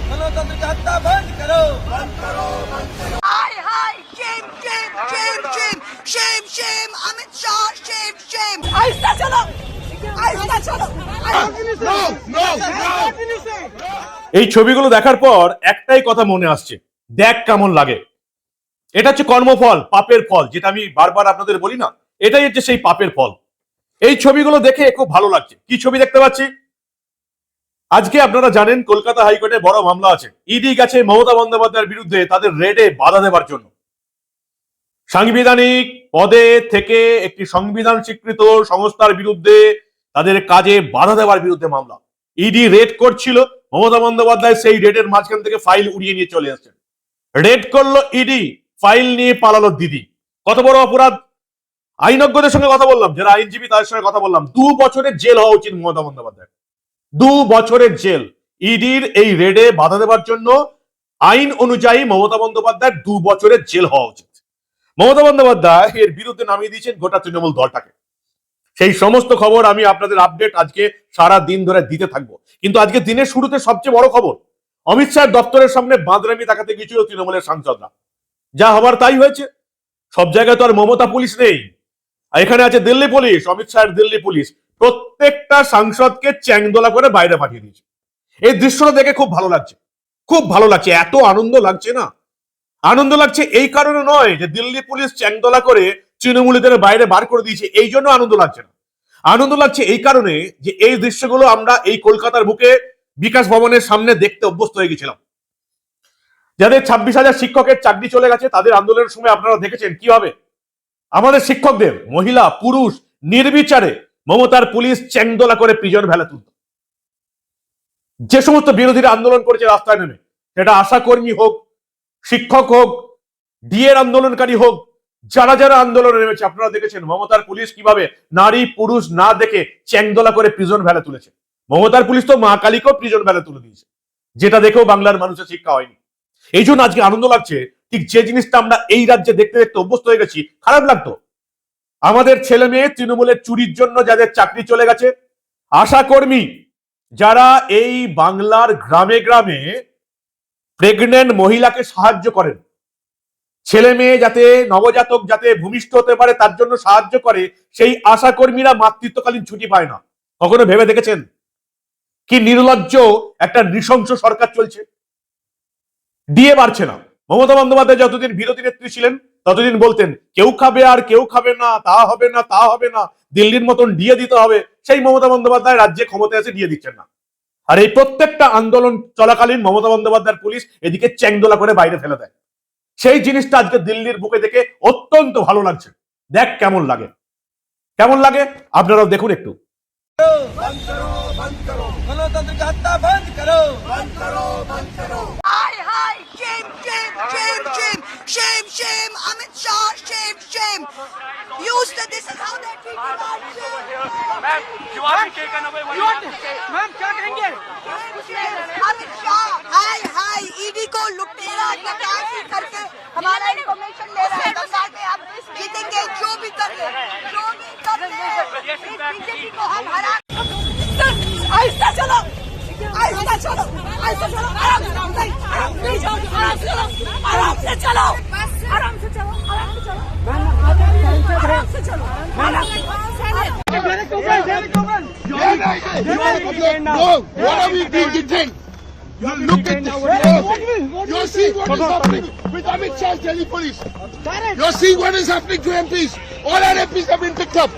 गणतंत्र की हत्या बंद करो। हाय हाय shame shame shame shame shame shame Amit Shah shame shame ऐसा चलो ऐसा चलो। এই ছবিগুলো দেখার পর একটাই কথা মনে আসছে, দেখ কেমন লাগে। এটা হচ্ছে কর্মফল, পাপের ফল, যেটা আমি বারবার আপনাদের বলি না, এটাই হচ্ছে সেই পাপের ফল। এই ছবিগুলো দেখে খুব ভালো লাগছে। কি ছবি দেখতে পাচ্ছি? আজকে আপনারা জানেন কলকাতা হাইকোর্টে বড় মামলা আছে। ইডি গেছে মমতা বন্দ্যোপাধ্যায়ের বিরুদ্ধে তাদের রেডে বাধা দেবার জন্য। সাংবিধানিক পদে থেকে একটি সংবিধান স্বীকৃত সংস্থার বিরুদ্ধে তাদের কাজে বাধা দেওয়ার বিরুদ্ধে মামলা। ইডি রেড করছিল, মমতা বন্দ্যোপাধ্যায় সেই রেডের মাঝখান থেকে ফাইল উড়িয়ে নিয়ে চলে আসছেন। রেড করলো ইডি, ফাইল নিয়ে পালালো দিদি। কত বড় অপরাধ! আইনজ্ঞদের সঙ্গে কথা বললাম, যারা আইনজীবী তাদের সঙ্গে কথা বললাম, 2 বছরের জেল হওয়া উচিত মমতা বন্দ্যোপাধ্যায়। 2 বছরের জেল। ইডির এই রেডে বাধা দেওয়ার জন্য আইন অনুযায়ী মমতা বন্দ্যোপাধ্যায় 2 বছরের জেল হওয়া উচিত। মমতা বন্দ্যোপাধ্যায় এর বিরুদ্ধে নামিয়ে দিয়েছেন গোটা তৃণমূল দলটাকে। সেই সমস্ত খবর আমি আপনাদের আপডেট আজকে সারা দিন ধরে দিতে থাকবো। কিন্তু আজকে দিনের শুরুতে সবচেয়ে বড় খবর, অমিত শাহ দপ্তরের সামনে বাঁদরামি দেখাতে গিয়েছিল তৃণমূলের সাংসদরা। যা হবার তাই হয়েছে। সব জায়গায় তো আর মমতা পুলিশ নেই, এখানে আছে দিল্লি পুলিশ, অমিত শাহের দিল্লি পুলিশ। প্রত্যেকটা সাংসদকে চ্যাংদোলা করে বাইরে পাঠিয়ে দিয়েছে। এই দৃশ্যটা দেখে খুব ভালো লাগছে, খুব ভালো লাগছে। এত আনন্দ লাগছে না, আনন্দ লাগছে এই কারণে নয় যে দিল্লি পুলিশ চ্যাংদোলা করে তৃণমূলীদের বাইরে বার করে দিয়েছে, এই জন্য আনন্দ লাগছে না। আনন্দ লাগছে এই কারণে যে এই দৃশ্যগুলো আমরা এই কলকাতার বুকে বিকাশ ভবনের সামনে দেখতে অভ্যস্ত হয়ে গেছিলাম। যাদের 26,000 শিক্ষকের চাকরি চলে গেছে, তাদের আন্দোলনের সময় আপনারা দেখেছেন কিভাবে আমাদের শিক্ষকদের, মহিলা পুরুষ নির্বিচারে মমতার পুলিশ চ্যাংদোলা করে প্রিজন ভ্যালে তুলত। যে সমস্ত বিরোধীরা আন্দোলন করেছে রাস্তায় নেমে, সেটা আশাকর্মী হোক, শিক্ষক হোক, ডিএর আন্দোলনকারী হোক, যারা যারা আন্দোলনে নেমেছে, আপনারা দেখেছেন মমতার পুলিশ কিভাবে নারী পুরুষ না দেখে চ্যাংদোলা করে প্রিজন ভ্যালে তুলেছে। মমতার পুলিশ তো মা কালীকেও প্রিজন ভ্যালে তুলে দিয়েছে, যেটা দেখেও বাংলার মানুষের শিক্ষা হয়নি। এই জন্য আজকে আনন্দ লাগছে। ঠিক যে জিনিসটা আমরা এই রাজ্যে দেখতে দেখতে অভ্যস্ত হয়ে গেছি, খারাপ লাগতো। আমাদের ছেলে মেয়ে তৃণমূলের চুরির জন্য যাদের চাকরি চলে গেছে, আশাকর্মী যারা এই বাংলার গ্রামে গ্রামে প্রেগনেন্ট মহিলাকে সাহায্য করেন, ছেলে মেয়ে যাতে নবজাতক যাতে ভূমিষ্ঠ হতে পারে তার জন্য সাহায্য করে, সেই আশাকর্মীরা মাতৃত্বকালীন ছুটি পায় না। কখনো ভেবে দেখেছেন কি নির্লজ্জ একটা নৃশংস সরকার চলছে? দিয়ে পারছে না। মমতা বন্দ্যোপাধ্যায় যতদিন বিরোধী নেত্রী ছিলেন ততদিন বলতেন কেউ খাবে আর কেউ খাবে না, তা হবে না তা হবে না, দিল্লির মতন দিয়ে দিতে হবে। সেই মমতা বন্দ্যোপাধ্যায় রাজ্যে ক্ষমতায় এসে দিয়ে দিচ্ছেন না। আর এই প্রত্যেকটা আন্দোলন চলাকালীন মমতা বন্দ্যোপাধ্যায়ের পুলিশ এদিকে চ্যাংদোলা করে বাইরে ফেলে দেয়। সেই জিনিসটা আজকে দিল্লির বুকে দেখে অত্যন্ত ভালো লাগছে। দেখ কেমন লাগে, কেমন লাগে আপনারাও দেখুন একটু। गणतंत्र की हत्या बंद करो। हाय हाय shame shame shame shame shame shame Amit Shah shame shame use this is how they treat ma'am जवाब केक ना मैम क्या कहेंगे? अमित शाह हाय हाय ईडी को लुटेरा डकैती करके हमारा इंफॉर्मेशन ले रहे हैं। बंगाल में आप जीतेंगे, जो भी कर ले बीजेपी को हम हरा। ऐसा चलो ऐसा चलो ऐसा चलो, आराम से चलो, आराम से चलो, आराम से चलो, आराम से चलो, आराम से चलो, आराम से No, what are we being detained? Look at this. You're seeing what is happening with Amit Shah's Delhi police. You're seeing what is happening to MPs. All our MPs have been picked up.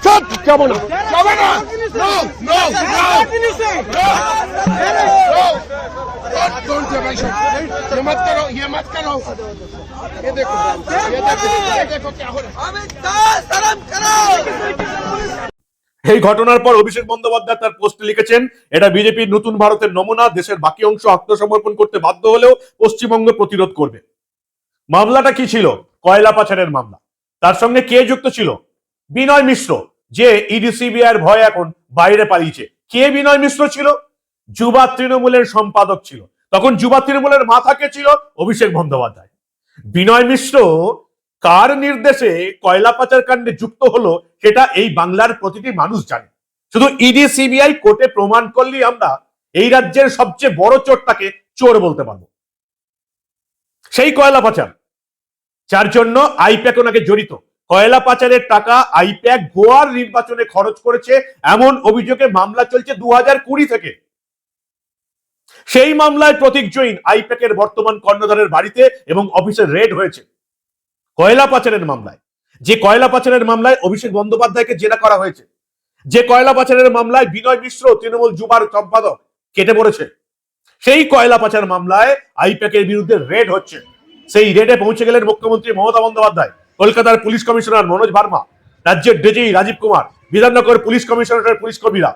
Shut, Governor. Governor. No, no, no. No. Don't do my shot. ये मत करो, ये मत करो. ये देखो क्या हो रहा है. अमित शाह शर्म करो। এই ঘটনার পর অভিষেক বন্দ্যোপাধ্যায় তার পোস্টে লিখেছেন, এটা বিজেপির নতুন ভারতের নমুনা, দেশের বাকি অংশ আত্মসমর্পণ করতে বাধ্য হলেও পশ্চিমবঙ্গ প্রতিরোধ করবে। মামলাটা কি ছিল? কয়লা পাচারের মামলা। তার সঙ্গে কে যুক্ত ছিল? বিনয় মিশ্র, যে ইডি সিবিআইয়ের ভয়ে এখন বাইরে পালিয়েছে। কে বিনয় মিশ্র ছিল? যুবা তৃণমূলের সম্পাদক ছিল। তখন যুবা তৃণমূলের মাথা কে ছিল? অভিষেক বন্দ্যোপাধ্যায়। বিনয় মিশ্র কার নির্দেশে কয়লা পাচার কাণ্ডে যুক্ত হলো সেটা এই বাংলার প্রতিটি মানুষ জানে। শুধু ইডি সিবিআই কোর্টে প্রমাণ করলেই আমরা এই রাজ্যের সবচেয়ে বড় চোরটাকে চোর বলতে পারবো। সেই কয়লা পাচার, যার জন্য আইপ্যাক ওনাকে জড়িত। কয়লা পাচারের টাকা আইপ্যাক গোয়ার নির্বাচনে খরচ করেছে এমন অভিযোগে মামলা চলছে 2020 থেকে। সেই মামলায় প্রতীক জৈন আইপ্যাকের বর্তমান কর্ণধারের বাড়িতে এবং অফিসে রেড হয়েছে কয়লা পাচারের মামলায়। যে কয়লা পাচারের মামলায় অভিষেক বন্দ্যোপাধ্যায়কে জেরা করা হয়েছে, যে কয়লা পাচারের মামলায় বিনয় মিশ্র তৃণমূল যুবার সম্পাদক কেটে পড়েছে, সেই কয়লা পাচার মামলায় আইপ্যাকের বিরুদ্ধে রেড হচ্ছে। সেই রেডে পৌঁছে গেলেন মুখ্যমন্ত্রী মমতা বন্দ্যোপাধ্যায়, কলকাতার পুলিশ কমিশনার মনোজ ভার্মা, রাজ্যের ডিজি রাজীব কুমার, বিধাননগর পুলিশ কমিশনারের পুলিশ কর্মীরা।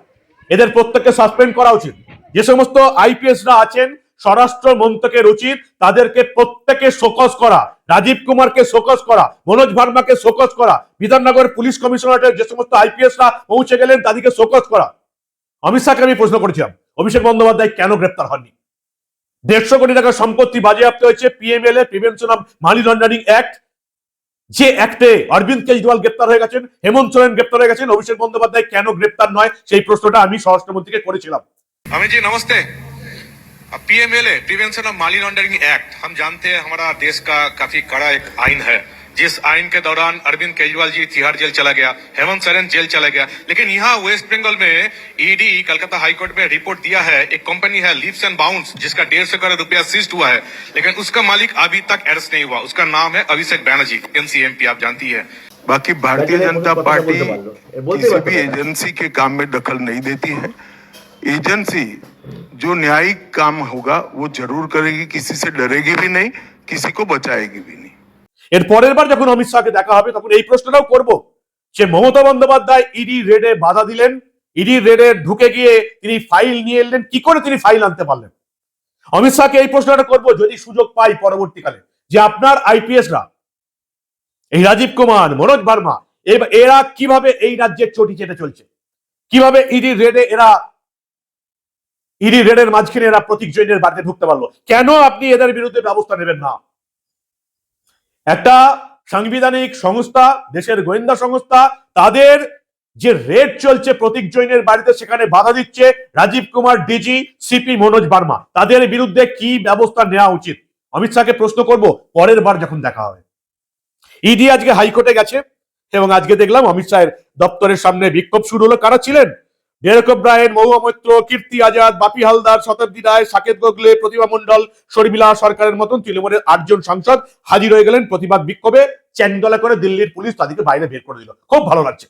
এদের প্রত্যেককে সাসপেন্ড করা উচিত। যে সমস্ত আইপিএসরা আছেন স্বরাষ্ট্র মন্ত্রকের উচিত তাদেরকে প্রত্যেকে শোকজ করা, রাজীব কুমারকে শোকজ করা, মনোজ ভার্মাকে শোকজ করা, বিধাননগর পুলিশ কমিশনারের যে সমস্ত আইপিএসরা পৌঁছে গেলেন তাদেরকে শোকজ করা। অমিত শাহকে আমি প্রশ্ন করেছিলাম অভিষেক বন্দ্যোপাধ্যায় কেন গ্রেপ্তার হননি? 150 কোটি টাকার সম্পত্তি বাজেয়াপ্ত হয়েছে PMLA, prevention of money laundering act, যে অ্যাক্টে অরবিন্দ কেজরিওয়াল গ্রেপ্তার হয়ে গেছেন, হেমন্ত সোরেন গ্রেপ্তার হয়ে গেছেন, অভিষেক বন্দ্যোপাধ্যায় কেন গ্রেপ্তার নয়? সেই প্রশ্নটা আমি স্বরাষ্ট্রমন্ত্রীকে করেছিলাম। अमित जी नमस्ते। PMLA prevention of money laundering act, हम जानते हैं हमारा देश का काफी कड़ा एक आइन है, जिस आइन के दौरान अरविंद केजरीवाल जी तिहाड़ जेल चला गया, हेमंत सोरेन जेल चला गया, लेकिन यहाँ वेस्ट बंगाल में ईडी कलकत्ता हाईकोर्ट में रिपोर्ट दिया है एक कंपनी है लीप्स एंड बाउंड्स जिसका 150 करोड़ रुपया सीज्ड हुआ है, लेकिन उसका मालिक अभी तक अरेस्ट नहीं हुआ। उसका नाम है अभिषेक बैनर्जी, एनसीएमपी, आप जानती है। बाकी भारतीय जनता पार्टी किसी भी एजेंसी के काम में दखल नहीं देती है। एजेंसी जो न्यायिक काम होगा वो जरूर करेगी, किसी से डरेगी भी नहीं, किसी को बचाएगी भी नहीं। এর পরের বার যখন অমিত শাহকে দেখা হবে তখন এই প্রশ্নটাও করব যে মমতা বন্দ্যোপাধ্যায় ইডি রেডে বাধা দিলেন, ইডি রেডে ঢুকে গিয়ে তিনি ফাইল নিয়ে এলেন, কি করে তিনি ফাইল আনতে পারলেন? অমিত শাহকে এই প্রশ্নটা করব যদি সুযোগ পাই পরবর্তীকালে, যে আপনার আইপিএসরা এই রাজীব কুমার, মনোজ ভার্মা, এরা কিভাবে এই রাজ্যের চটি চেটে চলছে, কিভাবে ইডি রেডের মাঝখানে এরা প্রতীক জৈনের বাড়িতে ঢুকতে পারলো? কেন আপনি এদের বিরুদ্ধে ব্যবস্থা নেবেন না? একটা সাংবিধানিক সংস্থা, দেশের গোয়েন্দা সংস্থা, তাদের যে রেড চলছে প্রতীক জৈনের বাড়িতে, সেখানে বাধা দিচ্ছে রাজীব কুমার, ডিজি, সিপি মনোজ ভার্মা, তাদের বিরুদ্ধে কি ব্যবস্থা নেওয়া উচিত? অমিত শাহকে প্রশ্ন করব পরের বার যখন দেখা হবে। ইডি আজকে হাইকোর্টে গেছে এবং আজকে দেখলাম অমিত শাহের দপ্তরের সামনে বিক্ষোভ শুরু হলো। কারা ছিলেন? ডেরেক ওব্রায়েন, মহুয়া মৈত্র, কীর্তি আজাদ, বাপি হালদার, শতাব্দী রায়, সাকেত গোগলে, প্রতিভা মন্ডল, শর্মিলা সরকারের মতন তৃণমূলের 8 জন সাংসদ হাজির হয়ে গেলেন প্রতিবাদ বিক্ষোভে। চ্যাংদোলা করে দিল্লির পুলিশ তাদেরকে বাইরে বের করে দিল। খুব ভালো লাগছে।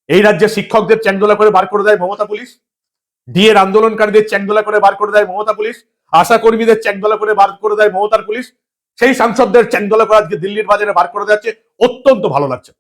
এই রাজ্যের শিক্ষকদের চ্যাংদোলা করে বার করে দেয় মমতা পুলিশ, ডিএর আন্দোলনকারীদের চ্যাংদোলা করে বার করে দেয় মমতা পুলিশ, আশা কর্মীদের চ্যাংদোলা করে বার করে দেয় মমতার পুলিশ, সেই সাংসদদের চ্যাংদোলা করে আজকে দিল্লির বাজারে বার করে যাচ্ছে। অত্যন্ত ভালো লাগছে।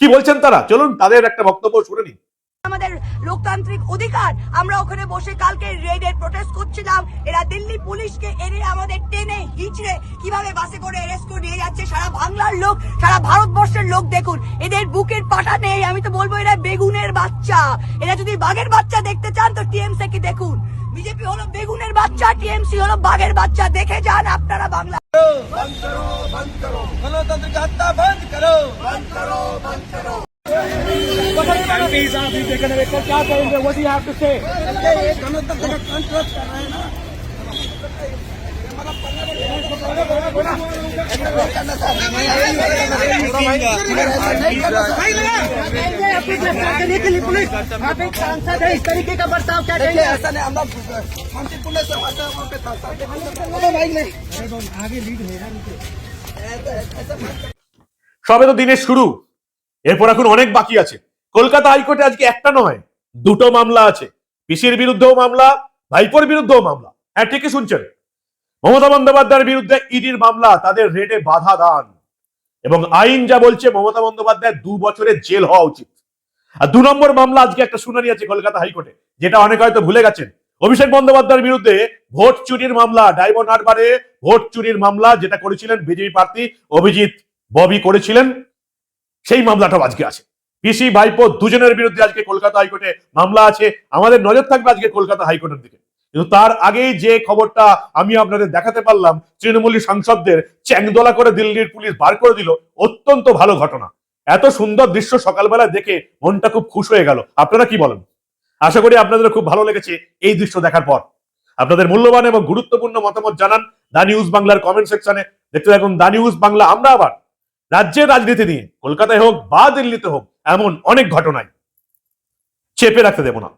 কি বলছেন তারা? চলুন তাদের একটা বক্তব্য শুনে নিন। আমাদের লোকতান্ত্রিক অধিকার, আমরা ওখানে বসে কালকে রেডের প্রোটেস্ট করছিলাম। এরা দিল্লি পুলিশকে এনে আমাদের টেনে হিচড়ে কিভাবে বাসে করে অ্যারেস্ট করে নিয়ে যাচ্ছে। সারা বাংলার লোক, সারা ভারতবর্ষের লোক দেখুন, এদের বুকের পাটা নেই। আমি তো বলবো এরা বেগুনের বাচ্চা। এরা যদি বাঘের বাচ্চা দেখতে চান তো টিএমসি কে দেখুন। বিজেপি হলো বেগুনের বাচ্চা, টিএমসি হলো বাঘের বাচ্চা। দেখে যান আপনারা। বাংলা बंद करो, बंद करो, गणतंत्र की हत्या बंद करो, बंद करो, बंद करो। क्या करेंगे? What do you have to say? गणतंत्र का कॉन्ट्रैक्ट कर रहे हैं ना। पुलिस आप एक सांसद है, इस तरीके का बर्ताव क्या करेंगे? ऐसा नहीं, हम लोग शांतिपूर्ण से आगे लीड हो रहा है। সবে তো দিনের শুরু, এরপর এখন অনেক বাকি আছে। কলকাতা হাইকোর্টে আজকে একটা নয়, 2টো মামলা আছে। পিসির বিরুদ্ধেও মামলা, ভাইপোর বিরুদ্ধেও মামলা। হ্যাঁ, ঠিকই শুনছেন। মমতা বন্দ্যোপাধ্যায়ের বিরুদ্ধে ইডির মামলা, তাদের রেডে বাধা দান, এবং আইন যা বলছে মমতা বন্দ্যোপাধ্যায় 2 বছরের জেল হওয়া উচিত। আর 2 নম্বর মামলা আজকে একটা শুনানি আছে কলকাতা হাইকোর্টে, যেটা অনেক হয়তো ভুলে গেছেন। অভিষেক বন্দ্যোপাধ্যায়ের বিরুদ্ধে ভোট চুরির মামলা, ডায়মন্ড হারবারে ভোট চুরির মামলা, যেটা করেছিলেন বিজেপি প্রার্থী অভিজিৎ ববি করেছিলেন, সেই মামলাটাও আজকে আছে। পিসি ভাইপো দুজনের বিরুদ্ধে আজকে কলকাতা হাইকোর্টে মামলা আছে। আমাদের নজর থাকবে আজকে কলকাতা হাইকোর্টের দিকে। কিন্তু তার আগেই যে খবরটা আমি আপনাদের দেখাতে পারলাম, তৃণমূলী সাংসদদের চ্যাংদোলা করে দিল্লির পুলিশ বার করে দিল, অত্যন্ত ভালো ঘটনা। এত সুন্দর দৃশ্য সকালবেলা দেখে মনটা খুব খুশ হয়ে গেল। আপনারা কি বলেন? আশা করি আপনাদের খুব ভালো লেগেছে এই দৃশ্য দেখার পর। আপনাদের মূল্যবান এবং গুরুত্বপূর্ণ মতামত জানান দা নিউজ বাংলার কমেন্ট সেকশনে। দেখতে থাকুন দা নিউজ বাংলা। আমরা আবার রাজ্যের রাজনীতি নিয়ে কলকাতায় হোক বা দিল্লিতে হোক এমন অনেক ঘটনায় চেপে রাখতে দেব না।